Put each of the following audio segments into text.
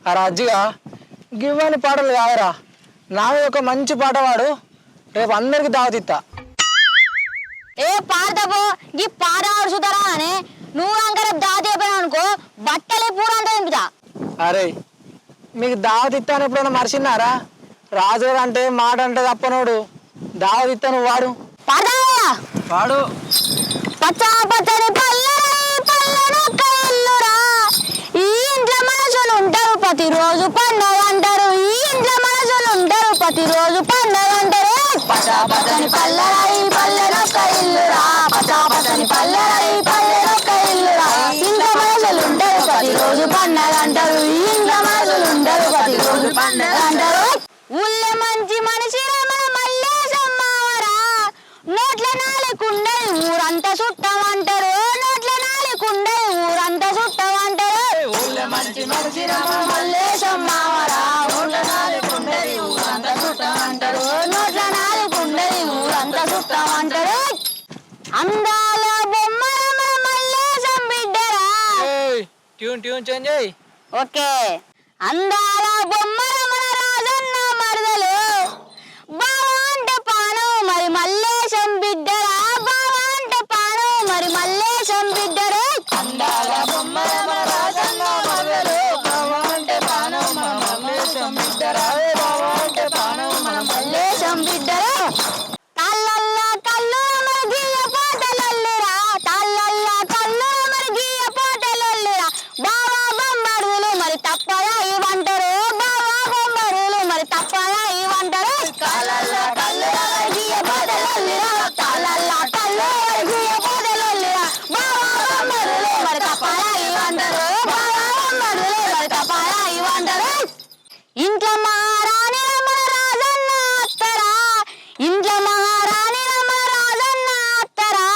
అరా అజ్జిగా గివ్వని పాటలు కావరా నావి ఒక మంచి పాట పాడు రేపు అందరికి దావతిత్తా ఏ పాడతాపో ఈ పాట చూతారా అని నువ్వు అంక రేపు దావతి అయిపోయినా అనుకో బట్టలే పూరంతా తింపుతా. అరే మీకు దావతిత్తాను ఎప్పుడైనా మర్చిన్నారా రాజు అంటే మాట అంటే తప్పనోడు దావతిత్తాను వాడు పాడతావా వాడు పచ్చా పచ్చని పల్లెనొక్క ఇల్లురా ఈ ఇంట్లో మనుషులు ఉంటారు ప్రతిరోజు పండగ అంటారు ఈ ఇంట్లో మనుషులు ఉంటారు ప్రతిరోజు పండగ అంటారు పచ్చా పచ్చని పల్లెనొక్క ఇల్లురా పచ్చా పచ్చని పల్లెనొక్క ఇల్లురా ఇంట్లో మనుషులు ఉంటారు ప్రతిరోజు పండగ అంటారు ఈ ఇంట్లో మనుషులు ఉంటారు ప్రతిరోజు పండగ అంటారు. ఊళ్ళో మంచి మనిషి మన మల్లేశమ్మవరా నోట్ల నాలుకుండదు ఊరంతా చుట్టమంటారు నోట్ల నాలుకుండదు ఊరంతా చుట్టమంటారు. ఊళ్ళో మంచి మనిషి మన మల్లేశమ్మవరా నోట్ల నాలుకుండదు ఊరంతా చుట్టమంటారు నోట్ల నాలుకుండదు ఊరంతా చుట్టమంటారు. అందాల బొమ్మ మన మల్లేశం బిడ్డరా. ట్యూన్ ట్యూన్ చేంజ్ అయ్యి ఓకే అందాల బొమ్మ మన రాజన్న మరదలు బావ అంటే పానం మరి మల్లేశం బిడ్డరా బావ అంటే పానం మరి మల్లేశం బిడ్డరే. అందాల బొమ్మ మన రాజన్న మరదలు బావ అంటే పానం మన మల్లేశం బిడ్డరా బావ అంటే పానం మన మల్లేశం బిడ్డరే. తాళ్ళల్లా కళ్ళు మరి గీయ పోతలల్లురా తాళ్ళల్లా కళ్ళు మరి గీయ పోతలల్లురా బావా బొమ్మరులు మరి తప్పదా ఇవంటారు బావా బొమ్మరులు మరి తప్పదా ఇవంటారు. కాళ్ళల్లా కళ్ళు మరి గీయ పోతలల్లురా తాళ్ళల్లా కళ్ళు మరి గీయ పోతలల్లురా బావా బొమ్మరులు మరి తప్పదా ఇవంటారు బావా బొమ్మరులు మరి తప్పదా ఇవంటారు. ఇంట్లో మహారాణి మన రాజన్న అత్తరా ఇంట్లో మహారాణి మన రాజన్న అత్తరా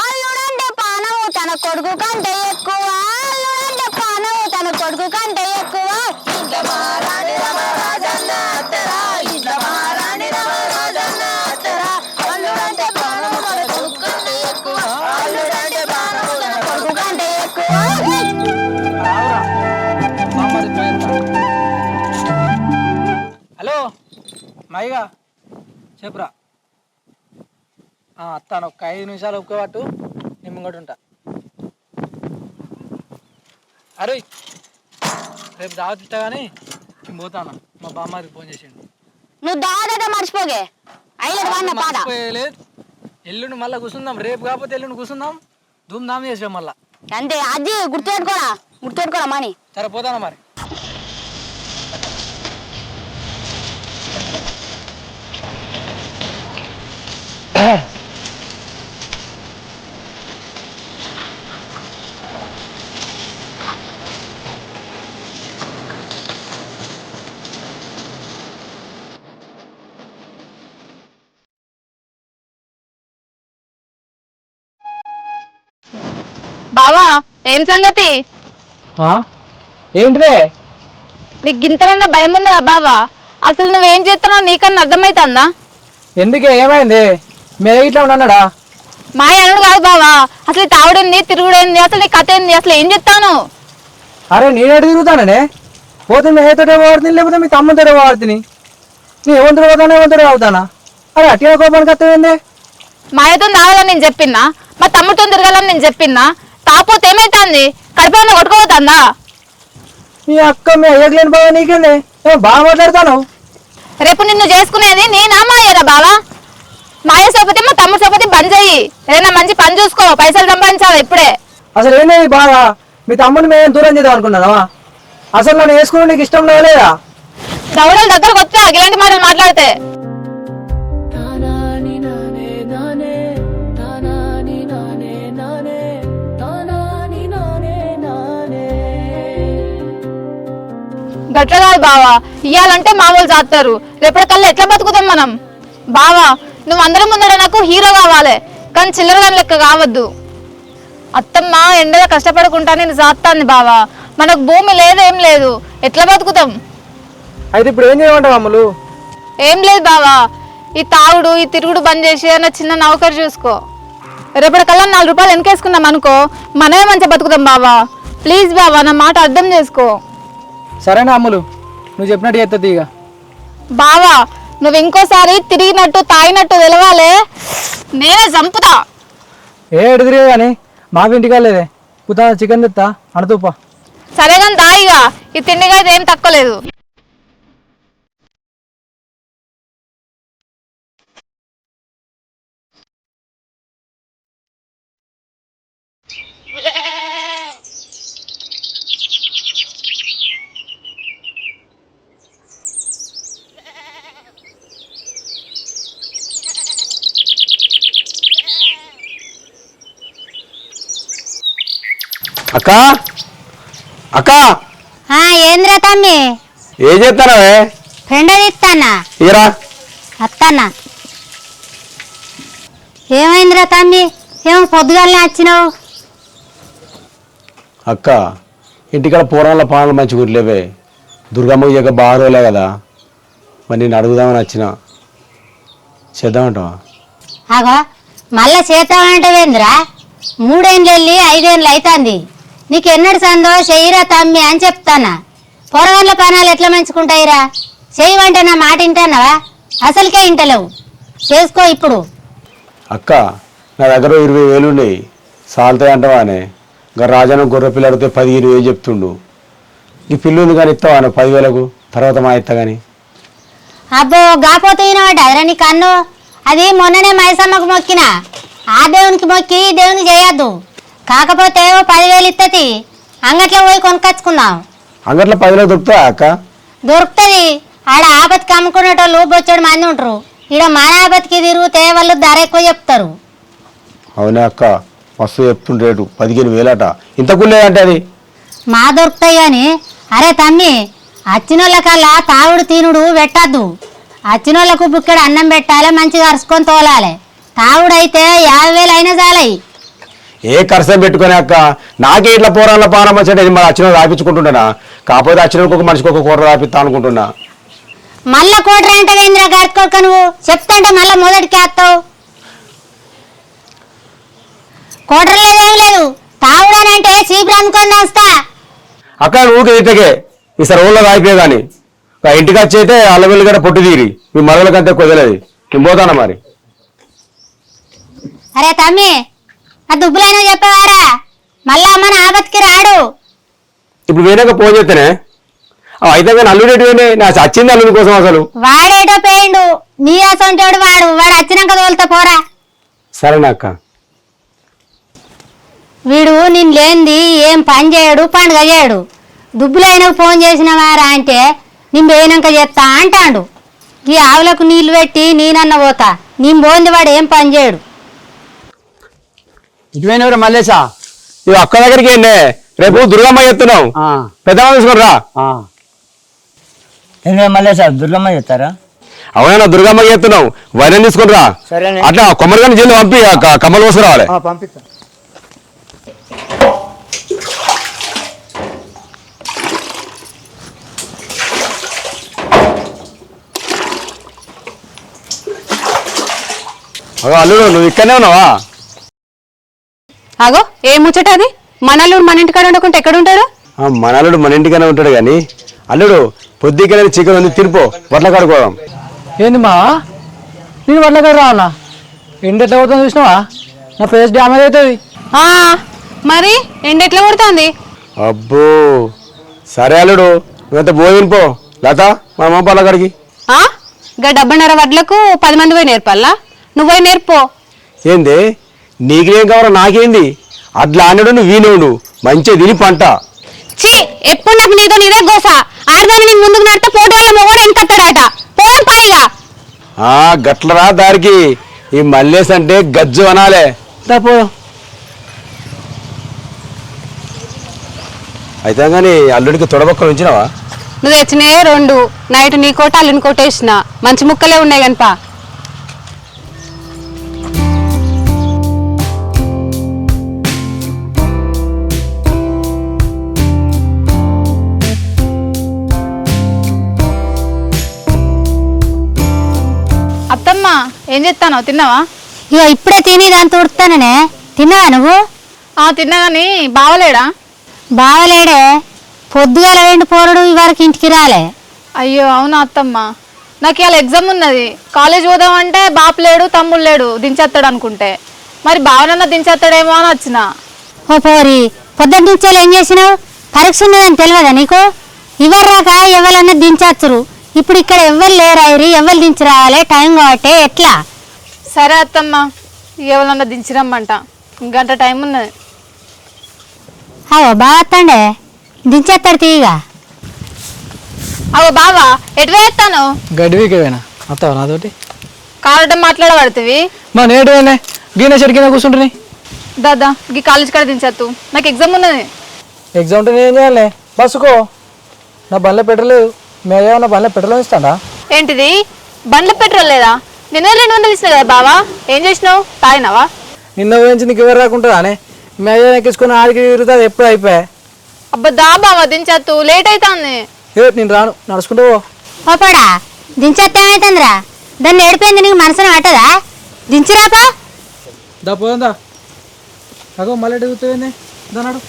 అల్లుడంటే పానము తన కొడుకు కంటే ఎక్కువ అల్లుడంటే పానము తన కొడుకు కంటే ఎక్కువ. ఇంట్లో మహారాణి మన రాజన్న అత్తరా ఇంట్లో మహారాణి మన రాజన్న అత్తరా అల్లుడంటే పానము తన కొడుకు కంటే ఎక్కువ అల్లుడంటే పానము తన కొడుకు కంటే ఎక్కువ. రావురా బామ్మది పోయేస్తా. హలో మైగా చెప్పురా అత్తాను ఒక 5 నిమిషాలు ఒప్పుకోబట్టు నేను ఇంకోటి ఉంటా. అరే రేపు దావతిస్తా కానీ నేను పోతాను మా బామ్మకి ఫోన్ చేసిండు. నువ్వు దాదాట మర్చిపోగే అయ్యలేదు వాడిన పాట లేదు ఎల్లుండి మళ్ళీ కూర్చుందాం రేపు కాకపోతే ఎల్లుండి కూర్చుందాం ధూమ్ధామ్ చేసాం మళ్ళా అంతే అది గుర్తుపెట్టుకోరా మని. సరే పోతాను మరి. బావా ఏం సంగతి ఏంటిదే నీకు గింతనన్నా భయం ఉన్నదా బావా? అసలు నువ్వేం చేస్తున్నావు నీకన్నా అర్థమైతుందా? ఎందుకే ఏమైంది మీరు ఇట్లా ఉన్నాడా? మాయ అనుడు కాదు బావా, అసలు తావుడేంది తిరుగుడేంది అసలు నీ కథ ఏంది అసలు ఏం చెప్తాను? అరే నేనేడు తిరుగుతాననే పోతే మీ హేతోటే వాడుతుంది లేకపోతే మీ తమ్ముతోటే వాడుతుంది నీ ఏమంతడు పోతానా ఏమంతడే అవుతానా? అరే అట్లా కోపానికి అర్థమైంది. మాయతో తాగాలని నేను చెప్పినా మా తమ్ముడితో తిరగాలని నేను చెప్పినా తాపోతే ఏమైతుంది కడుపులో కొట్టుకోపోతుందా? మీ అక్క మీ అయ్యలేని బాగా నీకేంది బాగా మాట్లాడతాను. రేపు నిన్ను చేసుకునేది నేనా మాయరా బావా? మాయ సోపతి మా తమ్ముడు సోపతి బంద్ చెయ్యి, ఏదైనా మంచి పని చూసుకో, పైసలు సంపాదించాలి ఇప్పుడే. అసలు ఏంది బాగా మీ తమ్ముడిని మేము దూరం చేద్దాం అనుకున్నావా? అసలు నన్ను వేసుకుని నీకు ఇష్టం లేదా? దౌడల దగ్గరకు వస్తే ఇలాంటి మాటలు మాట్లాడితే గట్ల కాదు బావా, ఇయ్యాలంటే మామూలు చేస్తారు, రేపటికల్లా ఎట్లా బతుకుతాం మనం? బావా నువ్వు అందరి ముందర నాకు హీరో కావాలి కానీ చిల్లరగా లెక్క కావద్దు. అత్తమ్మ ఎండలో కష్టపడుకుంటా నేను సాత్తాంది బావా, మనకు భూమి లేదు ఏం లేదు, ఎట్లా బతుకుతాం? అయితే ఇప్పుడు ఏం చేయమంటావు అమ్ములు? ఏం లేదు బావా, ఈ తాగుడు ఈ తిరుగుడు బంద్ చేసి అన్న చిన్న నౌకరు చూసుకో, రేపటికల్లా 4 రూపాయలు వెనకేసుకున్నాం అనుకో మనమే మంచిగా బతుకుతాం బావా. ప్లీజ్ బావా నా మాట అర్థం చేసుకో. సరేనా అమ్ములు, నువ్వు చెప్పినట్టు చేస్తుంది ఇక. బావా నువ్వు ఇంకోసారి తిరిగినట్టు తాగినట్టు తెలవాలే, నేనే చంపుతా. ఎటు తిరిగే కానీ మాకు ఇంటికి వెళ్ళలేదే. కుతా చికెన్ తెస్తా అడతూపా. సరే కానీ దాయిగా ఈ తిండిగా అయితే ఏం తక్కువ లేదు. అక్క అక్క ఏంద్రా తమ్మి? ఏం చేస్తానవే? ఫ్రెండ్ ఇస్తానా ఇరా అత్తానా. ఏమైందిరా తమ్మి? ఏమో పొద్దుగాలనే వచ్చినావు? అక్క ఇంటికాడ పూర్వంలో పాలన మంచి గుర్లేవే. దుర్గమ్మ ఇక బాగా రోజులే కదా, మరి నేను అడుగుదామని వచ్చిన. చేద్దామంటావా? అగో మళ్ళా చేస్తామంటవేంద్రా? 3 ఏళ్ళు వెళ్ళి 5 ఏళ్ళు అవుతుంది. నీకు ఎన్నడు సందో చెయ్యిరా తమ్మి అని చెప్తానా. పొరగండ్ల పనాలు ఎట్లా మంచుకుంటాయిరా? చెయ్యమంటే నా మాట వింటానవా? అసలుకే వింటలేవు. చేసుకో ఇప్పుడు. అక్క నా దగ్గర 20,000 ఉన్నాయి, సాల్తాయి అంటావా అనే. ఇంకా రాజాను గొర్రె పిల్ల అడిగితే 15,000 చెప్తుండు. ఈ పిల్లు ఉంది కానీ ఇస్తావా 10,000కు తర్వాత మా ఇస్తా కానీ. అబ్బో గాపోతే వినబడ్డాదిరా నీ కన్ను. అది మొన్ననే మైసమ్మకు మొక్కిన. ఆ దేవునికి మొక్కి ఈ దేవునికి చేయొద్దు. కాకపోతే 10,000 ఇత్తది. అంగట్లో పోయి కొనుకొచ్చుకుందాం. అంగట్లో 10,000 దొరుకుతాయా అక్క? దొరుకుతుంది. ఆడ ఆపత్కి అమ్ముకునేటోళ్ళు బొచ్చడు మంది ఉంటారు. ఈడ మన ఆపత్కి తిరిగితే వాళ్ళు ధర ఎక్కువ చెప్తారు. అవునే అక్క, మస్తు చెప్తుండే రేటు 15,000 అట. ఇంతకులే అంటే అది మా దొరుకుతాయి కానీ. అరే తమ్మి, అచ్చినోళ్ళకల్లా తాగుడు తినుడు పెట్టద్దు. అచ్చినోళ్ళకు బుక్కెడు అన్నం పెట్టాలి, మంచిగా అరుచుకొని తోలాలి. తాగుడైతే 50,000 అయినా చాలయి. ఏ ఖర్చు పెట్టుకునే అక్క, నాకే ఇట్లా పోరాళ్ళ పానం వచ్చేది. మరి వచ్చిన రాపించుకుంటున్నానా? కాకపోతే వచ్చిన ఒక మనిషికి ఒక కూర రాపిస్తా అనుకుంటున్నా. మళ్ళా కోటర అంటే వేంద్రా గడుకోక నువ్వు చెప్తాంటే మళ్ళా మొదటికి వేస్తావు. కోటరలో ఏం లేదు. తాగుడనంటే చీపురు అనుకొని వస్తా. అక్క ఊకే ఇంతకే ఈసారి ఊళ్ళో రాయిపోయే కానీ ఇంటికి వచ్చి అయితే అల్లవెల్లి గడ పొట్టు తీరి మీ మరలకంతే కుదరలేదు. నేను పోతానా మరి. అరే తమ్మి, ఆ దుబ్బులైనా చెప్పేవారా? మళ్ళా మన ఆపత్కి రాడు. ఇప్పుడు వేరేగా ఫోన్ చేస్తేనే అయితే కానీ అల్లుడేటివేనే నా చచ్చింది అల్లుడి కోసం అసలు. వాడేటో పోయిండు. నీ అసంటోడు వాడు. వాడు వచ్చినాక తోలుతా పోరా. సరేనా అక్క? వీడు నేను లేనిది ఏం పని చేయడు, పండుగ చేయడు. దుబ్బులైనకు ఫోన్ చేసినవారా అంటే నేను పోయినాక చెప్తా అంటాడు. ఈ ఆవులకు నీళ్లు పెట్టి నేనన్న పోతా. నేను పోంది వాడు ఏం పని చేయడు. ఇటువైనవరా మల్లేశా? ఇవి అక్క దగ్గరికి ఏంటే రేపు దుర్గమ్మ చెప్తున్నావు, పెద్దమ్మ తీసుకురా. మల్లేశా దుర్గమ్మ చెప్తారా? అవునా దుర్గమ్మ చెప్తున్నావు, వైద్యం తీసుకురా. సరేనే. అట్లా కొమ్మరిగాని జల్లు పంపి కమ్మలు కోసం రావాలి. పంపిస్తా. అల్లుడు నువ్వు ఇక్కడనే ఉన్నావా? అగో ఏ ముచ్చట అది? మనల్లుడు మన ఇంటికాడ ఉండకుంటే ఎక్కడ ఉంటాడు? మన అల్లుడు మన ఇంటికనే ఉంటాడు కానీ అల్లుడు పొద్దుకనే చికెన్ ఉంది తినిపో, వడ్ల కడుకోవడం. ఏంది మా నేను వడ్ల కాడ రావాలా? ఎండ ఎట్లా అవుతుంది చూసినావా? నా ఫేస్ డ్యామేజ్ అవుతుంది. మరి ఎండ ఎట్లా కొడుతుంది? అబ్బో సరే అల్లుడు నువ్వంత పోయిపో. లత మా అమ్మ పళ్ళ కాడికి. గా 70 వడ్లకు 10 మంది పోయి నేర్పాలా? నువ్వు పోయి నేర్పో. ఏంది నీకేం కావాలా? నాకేంది? అట్లా అన్నాడు నువ్వు వీనుడు మంచిగా తిని పంట. ఛీ, ఎప్పుడు నాకు నీతో నీదే గోస. ఆడదాన్ని నీకు ముందుకు నడితే పోటీ వల్ల మొగోడు వెనకత్తాడట. పోదాం పైగా. గట్లరా దారికి. ఈ మల్లేస్ అంటే గజ్జు అనాలే. తప్పు అయితే కానీ అల్లుడికి తొడబొక్క ఉంచినావా? నువ్వు తెచ్చినే 2 నైట్ నీ కోట అల్లుని కొట్టేసిన మంచి ముక్కలే ఉన్నాయి కనుప. అత్తమ్మ ఏం చేస్తానో తిన్నావా? ఇక ఇప్పుడే తిని దాన్ని తుడుతాననే. తిన్నావా నువ్వు? తిన్నా కానీ బావలేడా? బావలేడే. పొద్దుగాల రెండు పోరడు ఇవరకు ఇంటికి రాలే. అయ్యో అవునా అత్తమ్మ, నాకు ఇవాళ ఎగ్జామ్ ఉన్నది. కాలేజ్ పోదామంటే బాపు లేడు తమ్ముడు లేడు, దించేస్తాడు అనుకుంటే. మరి బావనన్నా దించేస్తాడేమో అని వచ్చిన. ఓ పోరి, పొద్దున్న నుంచేలు ఏం చేసినావు? పరీక్ష ఉన్నదని తెలియదా నీకు? ఇవరు రాక ఎవరన్నా దించేస్తారు. ఇప్పుడు ఇక్కడ ఎవ్వరు లేరాయిరి, ఎవరు దించి రావాలి టైం కాబట్టి ఎట్లా? సరే అత్తమ్మ, ఎవరన్నా దించిరమ్మంట, గంట టైం ఉన్నది. అవో బావత్తండే దించేస్తాడు తీయగా. అవో బావా ఎటు వేస్తాను? గడివికి పోయినా అత్తవా నాతోటి? కావడం మాట్లాడబడుతుంది. మా నేడు పోయినా గీన చెట్టు కింద కూర్చుంటుని. దాదా ఈ కాలేజ్ కాడ దించేత్తు, నాకు ఎగ్జామ్ ఉన్నది. ఎగ్జామ్ ఉంటే నేను ఏం చేయాలి? బస్సుకో, నా బండ్లో పెట్టలేదు. మేమేమన్నా బండ్లో పెట్రోల్ ఇస్తాడా? ఏంటిది బండ్ల పెట్రోల్ లేదా? నిన్న 200 ఇస్తా కదా బావా, ఏం చేసినావు? తాగినావా? నిన్న ఊహించి నీకు ఎవరు రాకుంటుందా అని మేమే ఎక్కించుకుని ఆడికి తిరుగుతుంది. ఎప్పుడు అయిపోయా? అబ్బా దా బావా దించేత్తు, లేట్ అవుతుంది. నేను రాను, నడుచుకుంటూ పో. ఓపడా దించేస్తే ఏమైతుందిరా? దాన్ని ఏడిపోయింది నీకు మనసున పట్టదా? దించిరాపా. దా పోదా, అగో మళ్ళీ దిగుతుంది దానాడు.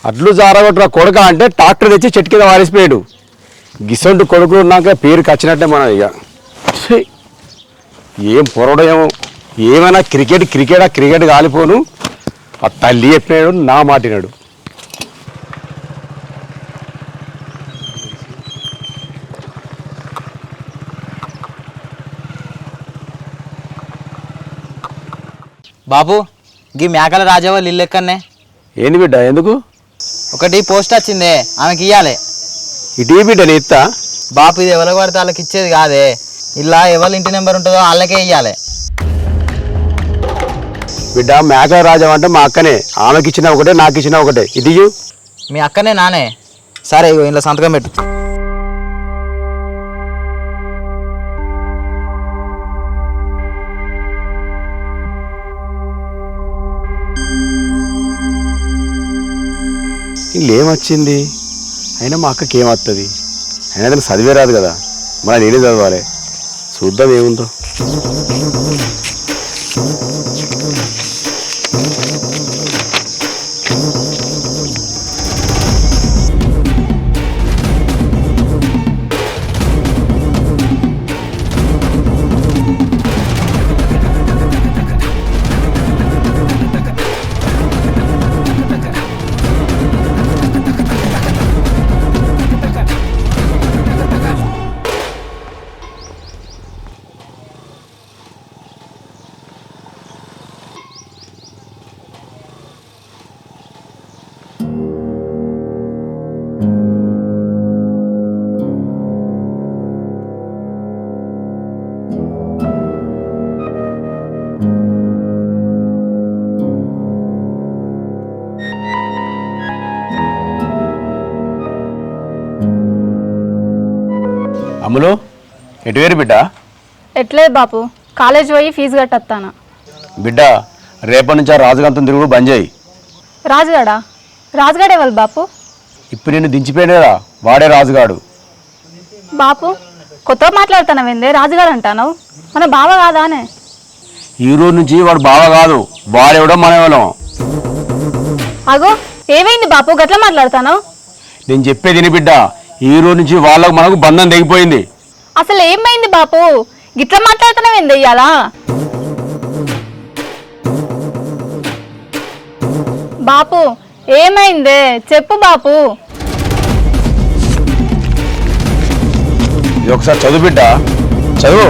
అట్లు జారగొట్టురా కొడుక అంటే ట్రాక్టర్ తెచ్చి చెట్టు కింద వారిసిపోయాడు. గిసొంటి కొడుకులు ఉన్నాక పేరుకి వచ్చినట్టే మనం ఇక. ఛీ! ఏం పొరడేమో, ఏమైనా క్రికెట్ కాలిపోను. ఆ తల్లి చెప్పినాడు, నా మాటినాడు. బాబు గీ మేకల రాజా వాళ్ళు ఇల్లు ఎక్కడనే? ఏంది బిడ్డ, ఎందుకు? ఒకటి పోస్ట్ వచ్చిందే, ఆమెకి ఇయ్యాలి. ఇటీ బిడ్డ నీ ఇత్తా. బాపు ఇది ఎవరికి పడితే వాళ్ళకి ఇచ్చేది కాదే, ఇలా ఎవరి ఇంటి నెంబర్ ఉంటుందో వాళ్ళకే ఇయ్యాలి. బిడ్డ మేకల రాజా అంటే మా అక్కనే, ఆమెకి ఇచ్చిన ఒకటే నాకు ఇచ్చిన ఒకటే. ఇది మీ అక్కనే నానే? సరే ఇగో ఇంట్లో సంతకం పెట్టు. ఏమొచ్చింది అయినా మా అక్కకి ఏమవుతుంది? అయినా దానికి చదివే రాదు కదా, మన నేనే చదవాలి. చూద్దాం ఏముందో. అమ్ములు ఎటు వేరు బిడ్డ? ఎట్లేదు బాపు, కాలేజ్ పోయి ఫీజు కట్టేస్తాను. బిడ్డ రేపటి నుంచి ఆ రాజుగాంతం తిరుగుడు బంద్ చేయి. రాజుగాడా? రాజుగాడే వాళ్ళు బాపు. ఇప్పుడు నిన్ను దించిపోయినరా, వాడే రాజుగాడు. బాపు కొత్తగా మాట్లాడుతున్నావు ఏందే? రాజుగాడు అంటాను, మన బావ కాదానే? ఈ రోజు నుంచి వాడు బావ కాదు, వాడెవడో మనెవడం. అగో ఏమైంది బాపు గట్లా మాట్లాడతాను? నేను చెప్పేది విని బిడ్డ, ఈ రోజు నుంచి వాళ్ళకు మనకు బంధం తెగిపోయింది. అసలు ఏమైంది బాపు గిట్లా మాట్లాడుతున్నావు ఏంది? ఇయ్యాలా బాపు ఏమైందే చెప్పు బాపు. ఇది ఒకసారి చదువు బిడ్డ, చదువు.